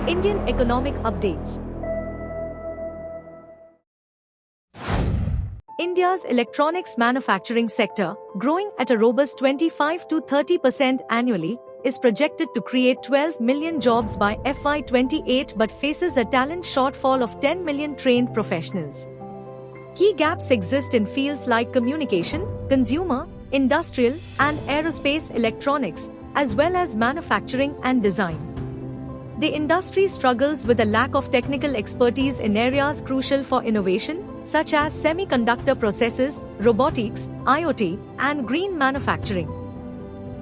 Indian economic updates. India's electronics manufacturing sector, growing at a robust 25 to 30% annually, is projected to create 12 million jobs by FY28 but faces a talent shortfall of 10 million trained professionals. Key gaps exist in fields like communication, consumer, industrial, and aerospace electronics, as well as manufacturing and design. The industry struggles with a lack of technical expertise in areas crucial for innovation, such as semiconductor processes, robotics, IoT, and green manufacturing.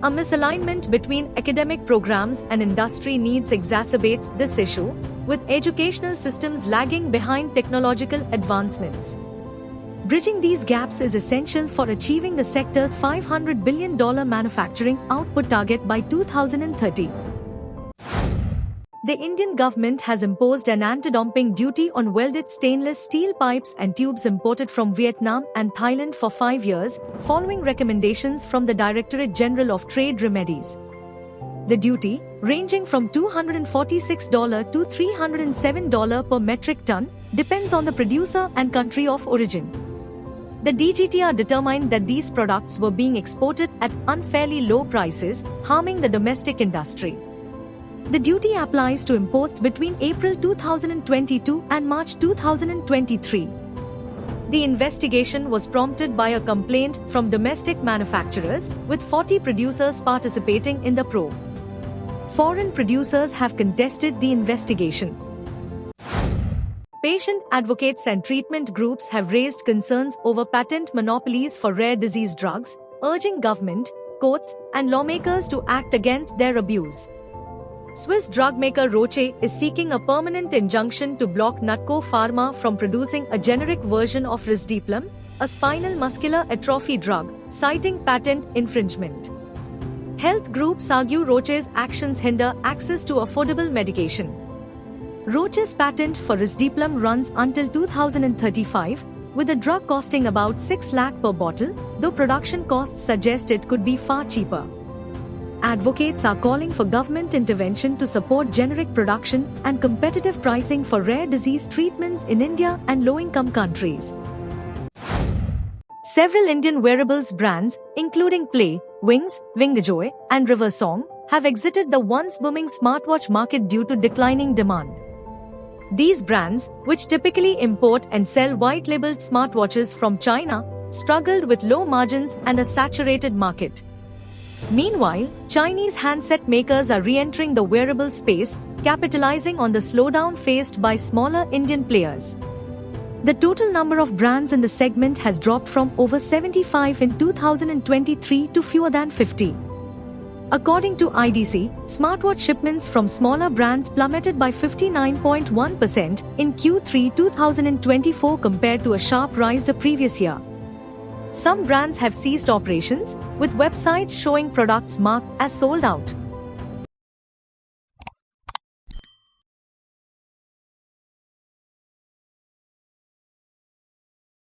A misalignment between academic programs and industry needs exacerbates this issue, with educational systems lagging behind technological advancements. Bridging these gaps is essential for achieving the sector's $500 billion manufacturing output target by 2030. The Indian government has imposed an anti-dumping duty on welded stainless steel pipes and tubes imported from Vietnam and Thailand for 5 years, following recommendations from the Directorate General of Trade Remedies. The duty, ranging from $246 to $307 per metric ton, depends on the producer and country of origin. The DGTR determined that these products were being exported at unfairly low prices, harming the domestic industry. The duty applies to imports between April 2022 and March 2023. The investigation was prompted by a complaint from domestic manufacturers, with 40 producers participating in the probe. Foreign producers have contested the investigation. Patient advocates and treatment groups have raised concerns over patent monopolies for rare disease drugs, urging government, courts, and lawmakers to act against their abuse. Swiss drug maker Roche is seeking a permanent injunction to block Nutco Pharma from producing a generic version of Risdiplam, a spinal muscular atrophy drug, citing patent infringement. Health groups argue Roche's actions hinder access to affordable medication. Roche's patent for Risdiplam runs until 2035, with the drug costing about 6 lakh per bottle, though production costs suggest it could be far cheaper. Advocates are calling for government intervention to support generic production and competitive pricing for rare disease treatments in India and low-income countries. Several Indian wearables brands, including Play, Wings, Wingjoy, and Riversong, have exited the once booming smartwatch market due to declining demand. These brands, which typically import and sell white-labeled smartwatches from China, struggled with low margins and a saturated market. Meanwhile, Chinese handset makers are re-entering the wearable space, capitalizing on the slowdown faced by smaller Indian players. The total number of brands in the segment has dropped from over 75 in 2023 to fewer than 50. According to IDC, smartwatch shipments from smaller brands plummeted by 59.1% in Q3 2024 compared to a sharp rise the previous year. Some brands have ceased operations, with websites showing products marked as sold out.